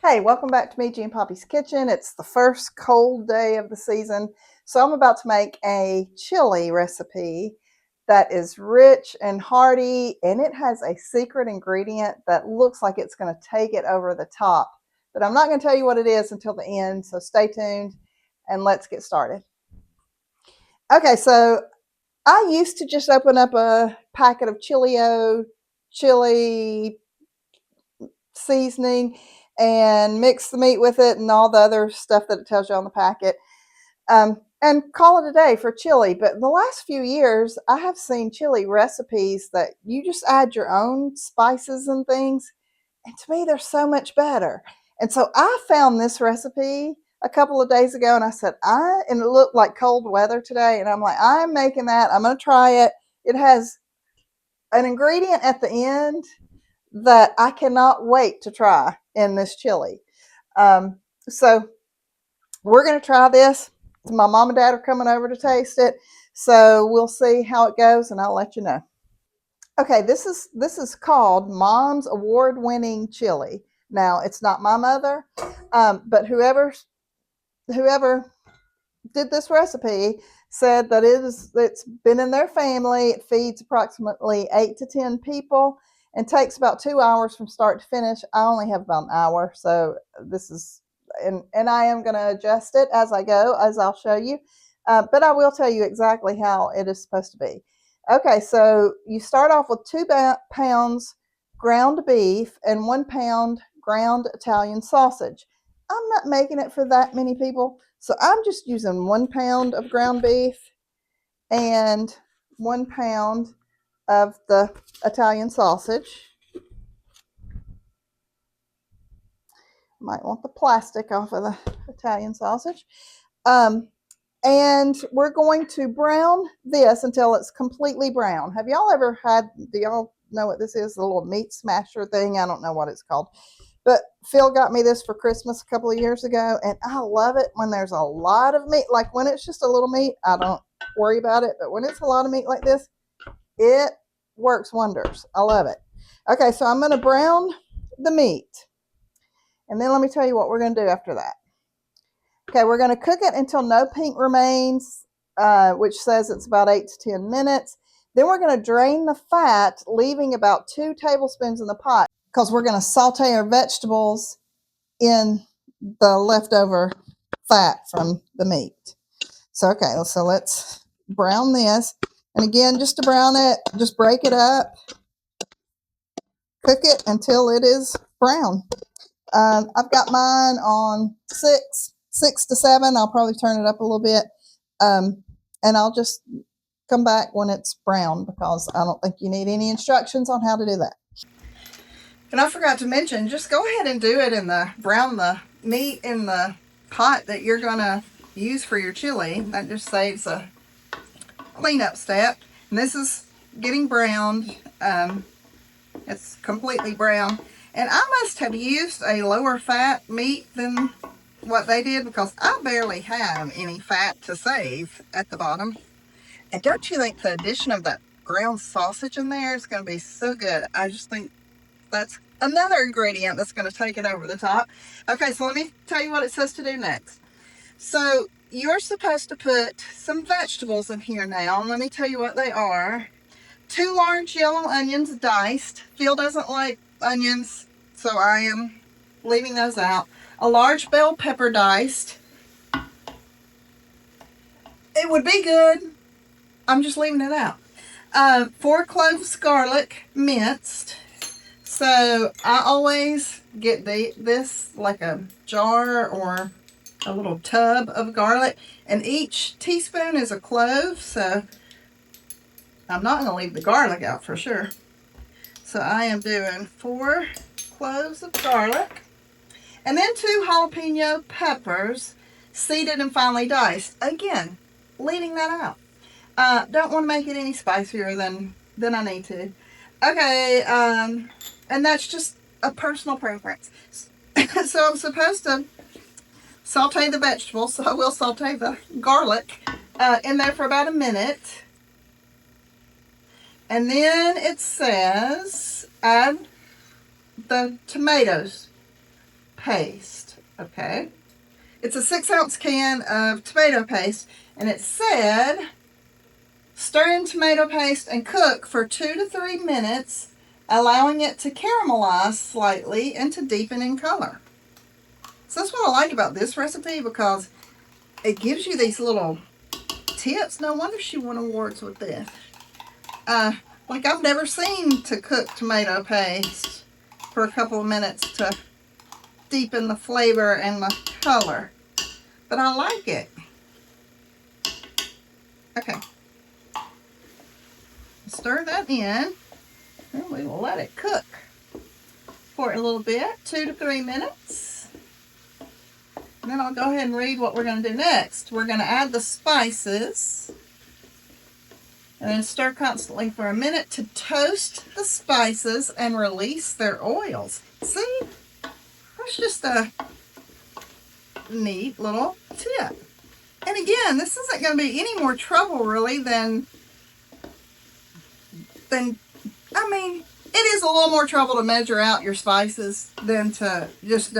Hey, welcome back to me, G and Poppy's Kitchen. It's the first cold day of the season, so I'm about to make a chili recipe that is rich and hearty, and it has a secret ingredient that looks like it's going to take it over the top. But I'm not going to tell you what it is until the end, so stay tuned and let's get started. Okay, so I used to just open up a packet of chili seasoning and mix the meat with it and all the other stuff that it tells you on the packet, and call it a day for chili. But in the last few years, I have seen chili recipes that you just add your own spices and things, and to me, they're so much better. And so I found this recipe a couple of days ago, and I said, and it looked like cold weather today, and I'm like, I'm making that. I'm going to try it. It has an ingredient at the end that I cannot wait to try in this chili. So we're going to try this. My mom and dad are coming over to taste it, so we'll see how it goes, and I'll let you know. Okay, this is called Mom's award-winning chili. Now, it's not my mother, but whoever did this recipe said that it's been in their family. It feeds approximately 8 to 10 people and takes about 2 hours from start to finish. I only have about an hour, so this is and I am going to adjust it as I go, as I'll show you. But I will tell you exactly how it is supposed to be. Okay, so you start off with 2 pounds ground beef and 1 pound ground Italian sausage. I'm not making it for that many people, so I'm just using 1 pound of ground beef and 1 pound of the Italian sausage. Might want the plastic off of the Italian sausage. Um, and we're going to brown this until it's completely brown. Have y'all ever do y'all know what this is? The little meat smasher thing? I don't know what it's called. But Phil got me this for Christmas a couple of years ago, and I love it when there's a lot of meat. Like when it's just a little meat, I don't worry about it. But when it's a lot of meat like this, it works wonders. I love it. Okay, so I'm going to brown the meat. And then let me tell you what we're going to do after that. Okay, we're going to cook it until no pink remains, which says it's about 8 to 10 minutes. Then we're going to drain the fat, leaving about 2 tablespoons in the pot because we're going to saute our vegetables in the leftover fat from the meat. So, okay, so let's brown this. And again, just to brown it, just break it up, cook it until it is brown. I've got mine on 6 to 7. I'll probably turn it up a little bit. And I'll just come back when it's brown because I don't think you need any instructions on how to do that. And I forgot to mention, just go ahead and do it in brown the meat in the pot that you're going to use for your chili. That just saves a cleanup step. And this is getting browned. It's completely brown. And I must have used a lower fat meat than what they did because I barely have any fat to save at the bottom. And don't you think the addition of that ground sausage in there is going to be so good? I just think that's another ingredient that's going to take it over the top. Okay, so let me tell you what it says to do next. So you're supposed to put some vegetables in here now. And let me tell you what they are. 2 large yellow onions diced. Phil doesn't like onions, so I am leaving those out. A large bell pepper diced. It would be good. I'm just leaving it out. 4 cloves garlic minced. So I always get this like a jar or a little tub of garlic, and each teaspoon is a clove, so I'm not going to leave the garlic out for sure. So I am doing 4 cloves of garlic, and then 2 jalapeno peppers, seeded and finely diced. Again, leaving that out. Don't want to make it any spicier than I need to. Okay, and that's just a personal preference. So I'm supposed to saute the vegetables, so I will saute the garlic in there for about a minute. And then it says add the tomatoes. paste. Okay. It's a 6-ounce can of tomato paste, and it said stir in tomato paste and cook for 2 to 3 minutes, allowing it to caramelize slightly and to deepen in color. So that's what I like about this recipe, because it gives you these little tips. No wonder she won awards with this. Like, I've never seen to cook tomato paste for a couple of minutes to deepen the flavor and the color, but I like it. Okay, stir that in, and we will let it cook for a little bit, 2 to 3 minutes. And then I'll go ahead and read what we're going to do next. We're going to add the spices, and then stir constantly for a minute to toast the spices and release their oils. See? That's just a neat little tip. And again, this isn't going to be any more trouble really than I mean, it is a little more trouble to measure out your spices than to just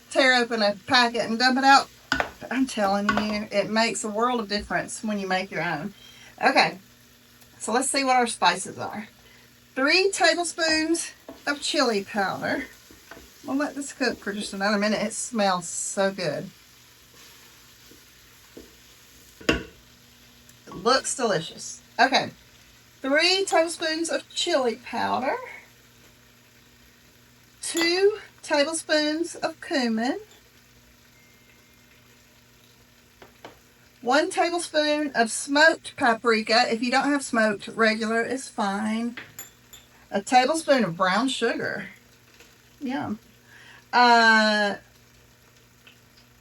tear open a packet and dump it out. But I'm telling you, it makes a world of difference when you make your own. Okay, so let's see what our spices are. 3 tablespoons of chili powder. We'll let this cook for just another minute. It smells so good. It looks delicious. Okay, 3 tablespoons of chili powder. 2 tablespoons of cumin. 1 tablespoon of smoked paprika. If you don't have smoked, regular is fine. A tablespoon of brown sugar. Yum. 2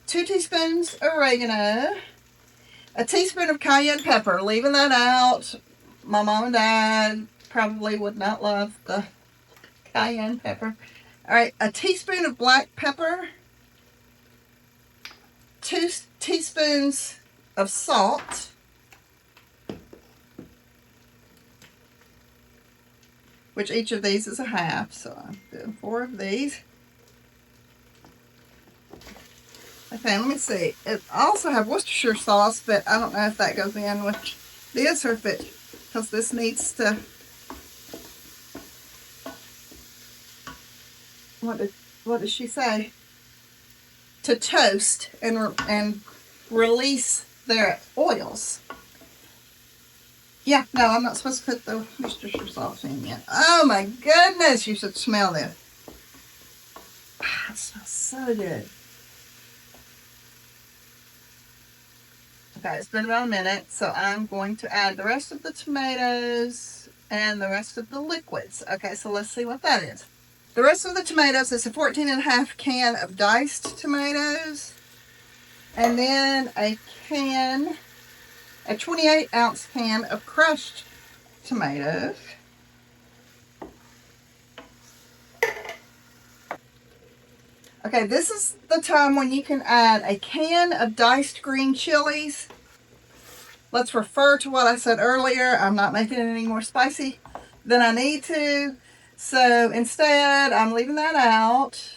teaspoons oregano. A teaspoon of cayenne pepper. Leaving that out. My mom and dad probably would not love the cayenne pepper. Alright, a teaspoon of black pepper. 2 teaspoons of salt. Which each of these is a half, so I'm doing 4 of these. Okay, let me see. It also have Worcestershire sauce, but I don't know if that goes in with this or if it, because this needs to, what did she say? To toast and release their oils. Yeah, no, I'm not supposed to put the Worcestershire sauce in yet. Oh my goodness, you should smell this. It smells so good. Okay, it's been about a minute, so I'm going to add the rest of the tomatoes and the rest of the liquids. Okay, so let's see what that is. The rest of the tomatoes is a 14.5 can of diced tomatoes, and then a 28-ounce can of crushed tomatoes. Okay, this is the time when you can add a can of diced green chilies. Let's refer to what I said earlier. I'm not making it any more spicy than I need to. So instead, I'm leaving that out.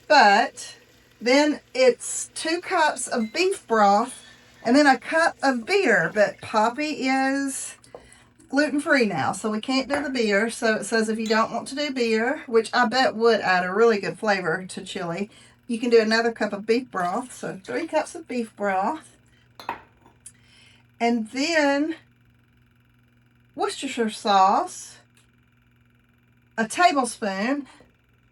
But then it's 2 cups of beef broth and then a cup of beer. But Poppy is gluten-free now, so we can't do the beer. So it says if you don't want to do beer, which I bet would add a really good flavor to chili, you can do another cup of beef broth. So 3 cups of beef broth. And then Worcestershire sauce, a tablespoon.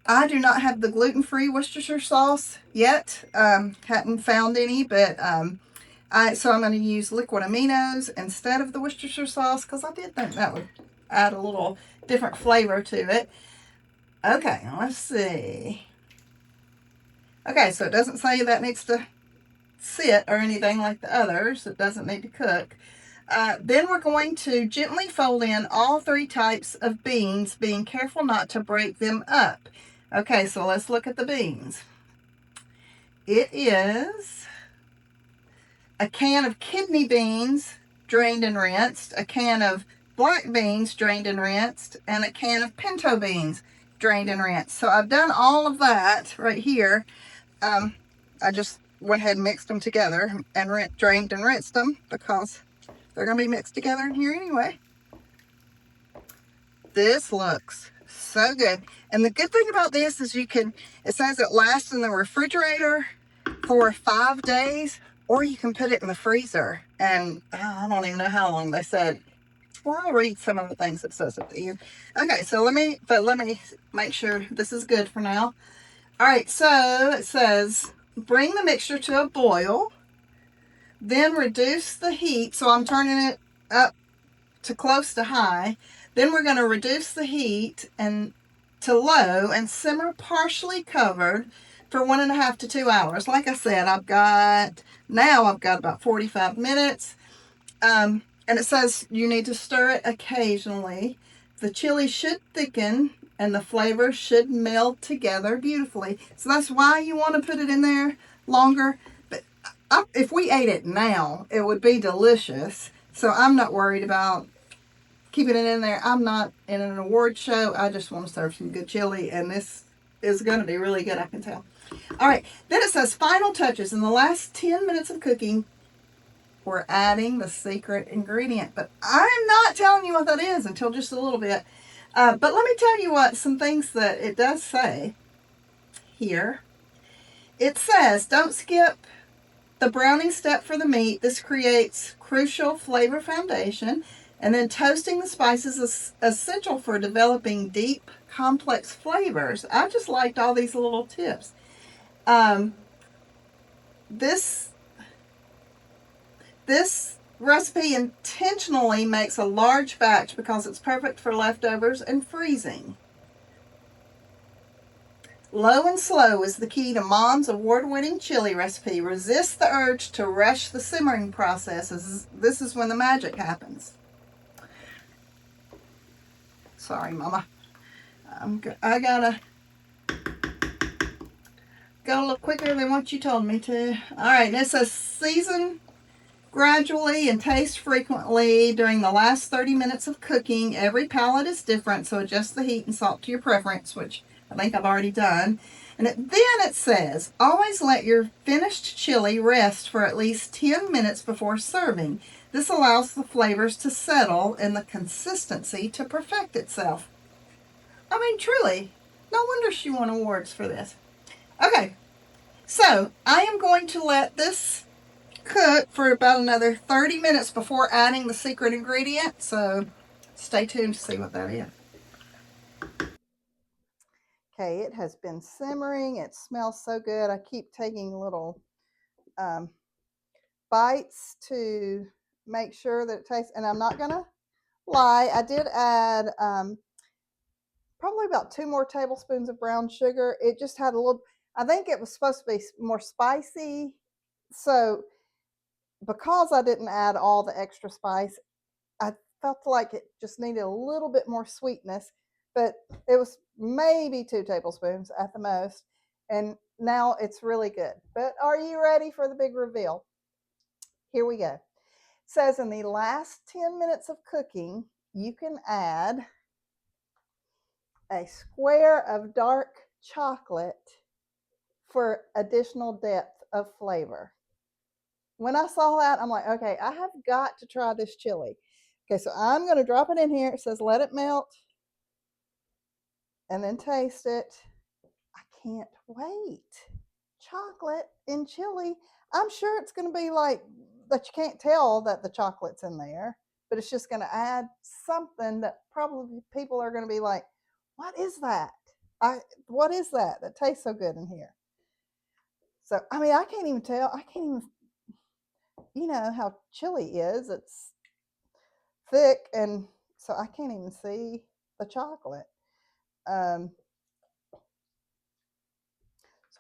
I do not have the gluten-free Worcestershire sauce yet. Hadn't found any, but so I'm going to use liquid aminos instead of the Worcestershire sauce, because I did think that would add a little different flavor to it. Okay, let's see. Okay, so it doesn't say that needs to sit or anything like the others. It doesn't need to cook. Then we're going to gently fold in all 3 types of beans, being careful not to break them up. Okay, so let's look at the beans. It is a can of kidney beans drained and rinsed, a can of black beans drained and rinsed, and a can of pinto beans drained and rinsed. So I've done all of that right here. I just went ahead and mixed them together and drained and rinsed them because they're going to be mixed together in here anyway. This looks so good. And the good thing about this is it says it lasts in the refrigerator for 5 days, or you can put it in the freezer. And I don't even know how long they said. Well, I'll read some of the things it says at the end. Okay, so let me make sure this is good for now. All right, so it says, bring the mixture to a boil, then reduce the heat. So I'm turning it up to close to high. Then we're going to reduce the heat to low and simmer partially covered for 1.5 to 2 hours. Like I said, I've got about 45 minutes. And it says you need to stir it occasionally. The chili should thicken and the flavor should meld together beautifully. So that's why you want to put it in there longer. But if we ate it now, it would be delicious. So I'm not worried about keeping it in there. I'm not in an award show. I just want to serve some good chili, and this is going to be really good, I can tell. All right, then it says final touches. In the last 10 minutes of cooking, we're adding the secret ingredient, but I'm not telling you what that is until just a little bit. But let me tell you some things that it does say here. It says, don't skip the browning step for the meat. This creates crucial flavor foundation. And then toasting the spices is essential for developing deep, complex flavors. I just liked all these little tips. This recipe intentionally makes a large batch because it's perfect for leftovers and freezing. Low and slow is the key to Mom's award-winning chili recipe. Resist the urge to rush the simmering process. This is when the magic happens. Sorry, Mama. I gotta go a little quicker than what you told me to. All right, it says season gradually and taste frequently during the last 30 minutes of cooking. Every palate is different, so adjust the heat and salt to your preference, which I think I've already done. And then it says, always let your finished chili rest for at least 10 minutes before serving. This allows the flavors to settle and the consistency to perfect itself. I mean, truly, no wonder she won awards for this. Okay, so I am going to let this cook for about another 30 minutes before adding the secret ingredient. So stay tuned to see what that is. Okay, it has been simmering. It smells so good. I keep taking little bites to make sure that it tastes. And I'm not going to lie, I did add probably about 2 more tablespoons of brown sugar. It just had a little, I think it was supposed to be more spicy. So because I didn't add all the extra spice, I felt like it just needed a little bit more sweetness, but it was maybe 2 tablespoons at the most. And now it's really good. But are you ready for the big reveal? Here we go. It says in the last 10 minutes of cooking, you can add a square of dark chocolate for additional depth of flavor. When I saw that, I'm like, okay, I have got to try this chili. Okay, so I'm going to drop it in here. It says let it melt and then taste it. I can't wait. Chocolate in chili. I'm sure it's going to be like that you can't tell that the chocolate's in there, but it's just going to add something that probably people are going to be like, what is that? What is that tastes so good in here? So, I mean, I can't even tell. I can't even, you know how chili is. It's thick, and so I can't even see the chocolate. So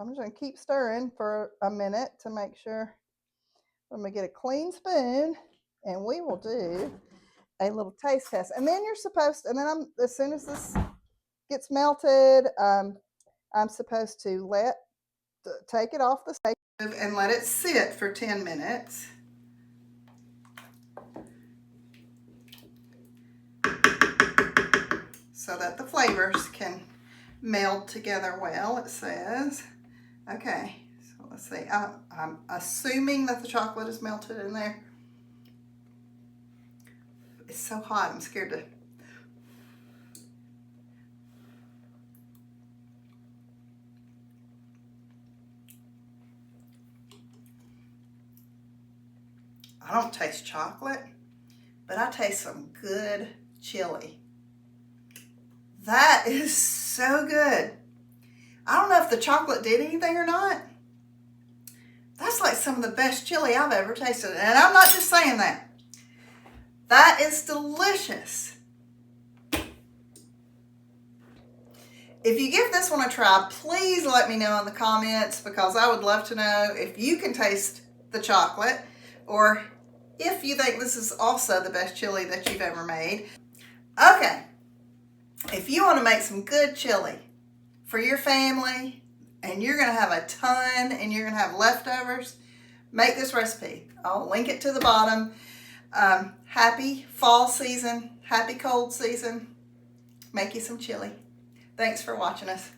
I'm just going to keep stirring for a minute to make sure. I'm going to get a clean spoon, and we will do a little taste test. And then you're supposed to, and then as soon as this gets melted, I'm supposed to take it off the stove and let it sit for 10 minutes. So that the flavors can meld together well, it says. Okay, so let's see. I'm assuming that the chocolate is melted in there. It's so hot, I'm scared to. I don't taste chocolate, but I taste some good chili. That is so good. I don't know if the chocolate did anything or not. That's like some of the best chili I've ever tasted. And I'm not just saying that. That is delicious. If you give this one a try, please let me know in the comments, because I would love to know if you can taste the chocolate, or if you think this is also the best chili that you've ever made. Okay, if you want to make some good chili for your family, and you're going to have a ton and you're going to have leftovers, make this recipe. I'll link it to the bottom. Happy fall season, happy cold season. Make you some chili. Thanks for watching us.